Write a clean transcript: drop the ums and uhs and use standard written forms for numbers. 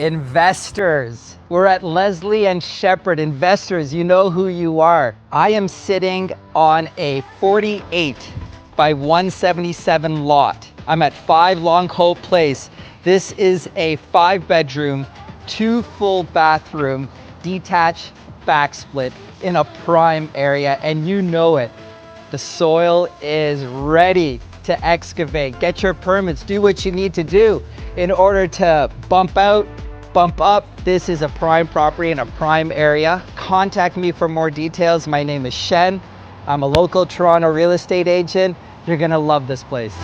Investors, we're at Leslie and Shepherd. Investors, you know who you are. I am sitting on a 48 by 177 lot. I'm at 5 Longhope Place. This is a 5-bedroom, 2 full bathroom, detached backsplit in a prime area, and you know it. The soil is ready to excavate. Get your permits, do what you need to do in order to bump out, bump up. This is a prime property in a prime area. Contact me for more details. My name is Shen. I'm a local Toronto real estate agent. You're gonna love this place.